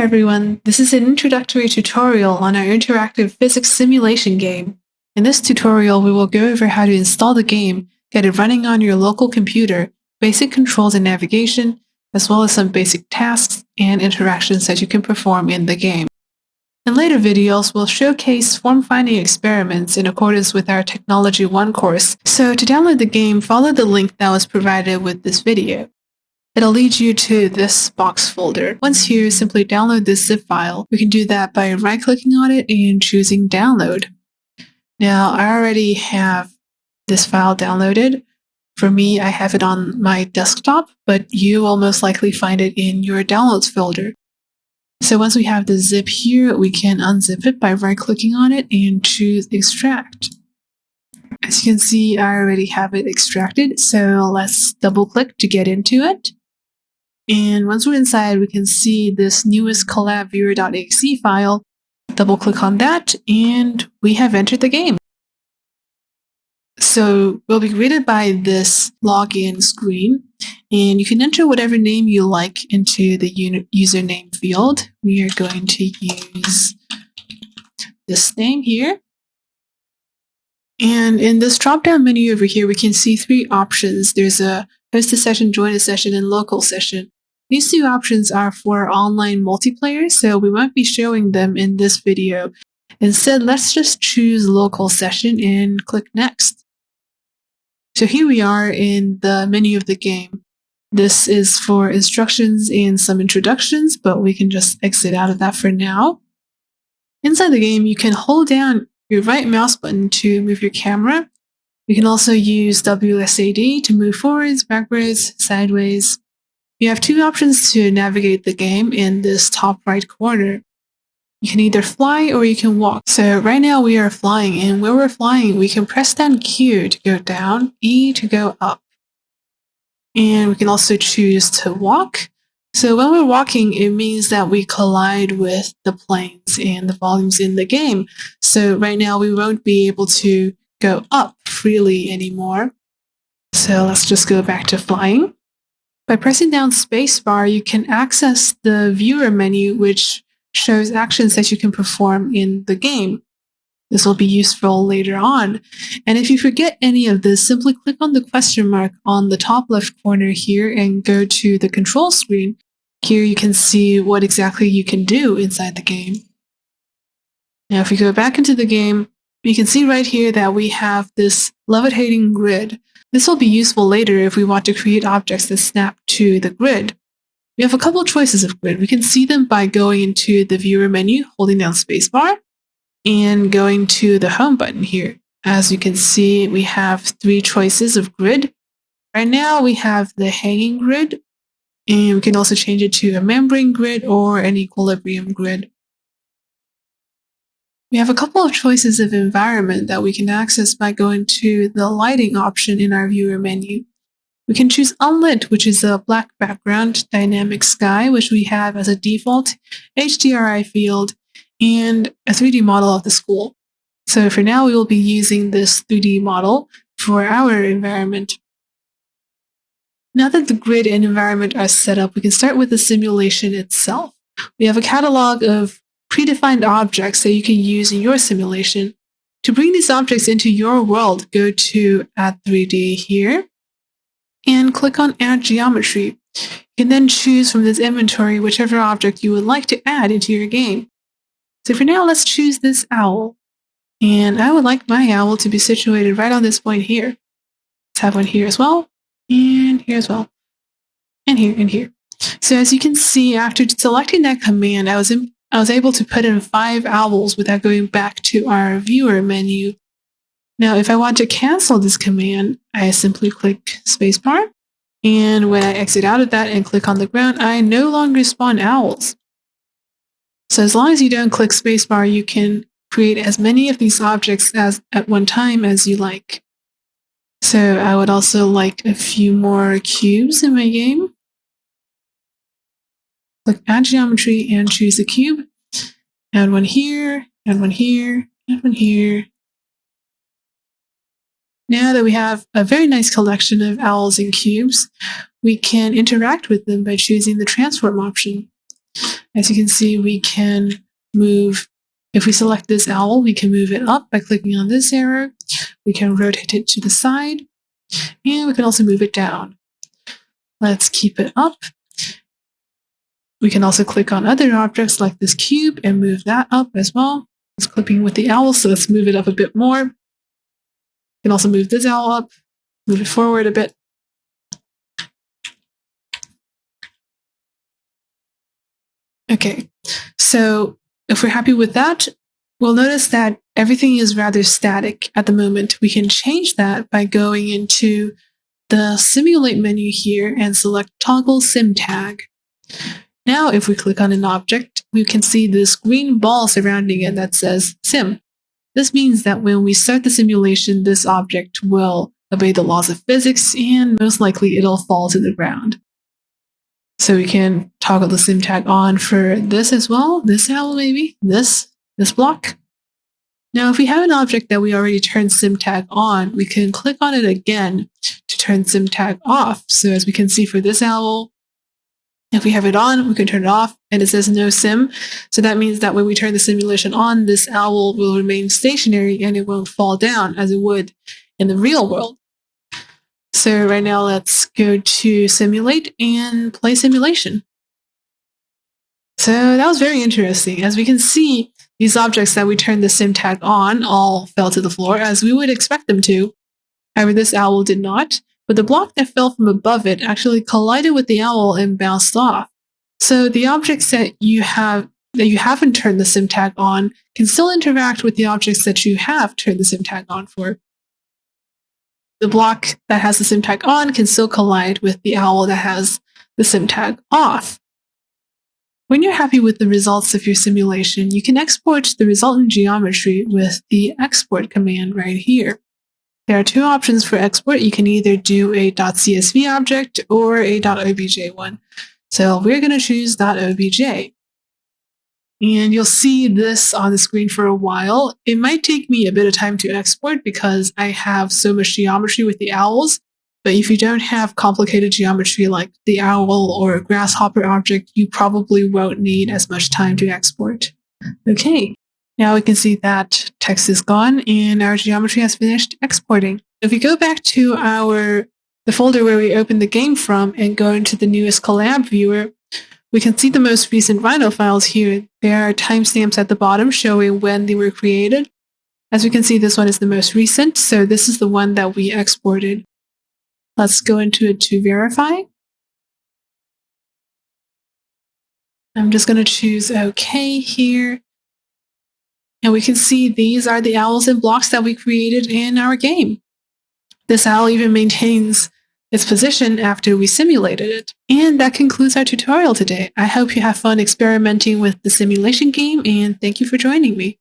everyone, this is an introductory tutorial on our interactive physics simulation game. In this tutorial, we will go over how to install the game, get it running on your local computer, basic controls and navigation, as well as some basic tasks and interactions that you can perform in the game. In later videos, we'll showcase form-finding experiments in accordance with our Technology 1 course, so to download the game, follow the link that was provided with this video. It'll lead you to this box folder. Once here, simply download this zip file. We can do that by right-clicking on it and choosing Download. Now, I already have this file downloaded. For me, I have it on my desktop, but you will most likely find it in your Downloads folder. So once we have the zip here, we can unzip it by right-clicking on it and choose Extract. As you can see, I already have it extracted, so let's double-click to get into it. And once we're inside, we can see this newest collabviewer.exe file. Double-click on that, and we have entered the game. So we'll be greeted by this login screen, and you can enter whatever name you like into the username field. We are going to use this name here. And in this drop-down menu over here, we can see three options. There's a host a session, join a session, and local session. These two options are for online multiplayer, so we won't be showing them in this video. Instead, let's just choose local session and click next. So here we are in the menu of the game. This is for instructions and some introductions, but we can just exit out of that for now. Inside the game, you can hold down your right mouse button to move your camera. You can also use WSAD to move forwards, backwards, sideways. You have two options to navigate the game in this top right corner. You can either fly or you can walk. So right now we are flying, and when we're flying, we can press down Q to go down, E to go up. And we can also choose to walk. So when we're walking, it means that we collide with the planes and the volumes in the game. So right now we won't be able to go up freely anymore. So let's just go back to flying. By pressing down spacebar, you can access the viewer menu, which shows actions that you can perform in the game. This will be useful later on. And if you forget any of this, simply click on the question mark on the top left corner here and go to the control screen. Here you can see what exactly you can do inside the game. Now, if we go back into the game, you can see right here that we have this levitating grid. This will be useful later if we want to create objects that snap to the grid. We have a couple choices of grid. We can see them by going into the viewer menu, holding down spacebar, and going to the home button here. As you can see, we have three choices of grid. Right now we have the hanging grid, and we can also change it to a membrane grid or an equilibrium grid. We have a couple of choices of environment that we can access by going to the lighting option in our viewer menu. We can choose unlit, which is a black background, dynamic sky, which we have as a default, HDRI field, and a 3D model of the school. So for now, we will be using this 3D model for our environment. Now that the grid and environment are set up, we can start with the simulation itself. We have a catalog of predefined objects that you can use in your simulation. To bring these objects into your world, go to Add 3D here and click on Add Geometry. You can then choose from this inventory whichever object you would like to add into your game. So for now, let's choose this owl. And I would like my owl to be situated right on this point here. Let's have one here as well, and here as well, and here, and here. So as you can see, after selecting that command, I was able to put in 5 owls without going back to our viewer menu. Now, if I want to cancel this command, I simply click spacebar. And when I exit out of that and click on the ground, I no longer spawn owls. So as long as you don't click spacebar, you can create as many of these objects at one time as you like. So I would also like a few more cubes in my game. Click Add Geometry and choose a cube. Add one here, add one here, add one here. Now that we have a very nice collection of owls and cubes, we can interact with them by choosing the transform option. As you can see, we can move, if we select this owl, we can move it up by clicking on this arrow. We can rotate it to the side, and we can also move it down. Let's keep it up. We can also click on other objects like this cube and move that up as well. It's clipping with the owl, so let's move it up a bit more. We can also move this owl up, move it forward a bit. Okay, so if we're happy with that, we'll notice that everything is rather static at the moment. We can change that by going into the Simulate menu here and select Toggle Sim Tag. Now, if we click on an object, we can see this green ball surrounding it that says Sim. This means that when we start the simulation, this object will obey the laws of physics and most likely it'll fall to the ground. So we can toggle the sim tag on for this as well, this owl maybe, this block. Now, if we have an object that we already turned sim tag on, we can click on it again to turn sim tag off. So as we can see for this owl, if we have it on, we can turn it off and it says no sim. So that means that when we turn the simulation on, this owl will remain stationary and it won't fall down as it would in the real world. So right now, let's go to simulate and play simulation. So that was very interesting. As we can see, these objects that we turned the sim tag on all fell to the floor as we would expect them to. However, this owl did not, but the block that fell from above it actually collided with the owl and bounced off. So the objects that you haven't turned the sim tag on can still interact with the objects that you have turned the sim tag on for. The block that has the sim tag on can still collide with the owl that has the sim tag off. When you're happy with the results of your simulation, you can export the resultant geometry with the export command right here. There are two options for export. You can either do a .csv object or a .obj one. So we're going to choose .obj. And you'll see this on the screen for a while. It might take me a bit of time to export because I have so much geometry with the owls. But if you don't have complicated geometry like the owl or a grasshopper object, you probably won't need as much time to export. Okay, now we can see that text is gone and our geometry has finished exporting. If we go back to the folder where we opened the game from and go into the newest collab viewer, we can see the most recent Rhino files here. There are timestamps at the bottom showing when they were created. As we can see, this one is the most recent, so this is the one that we exported. Let's go into it to verify. I'm just going to choose OK here. And we can see these are the owls and blocks that we created in our game. This owl even maintains its position after we simulated it. And that concludes our tutorial today. I hope you have fun experimenting with the simulation game, and thank you for joining me.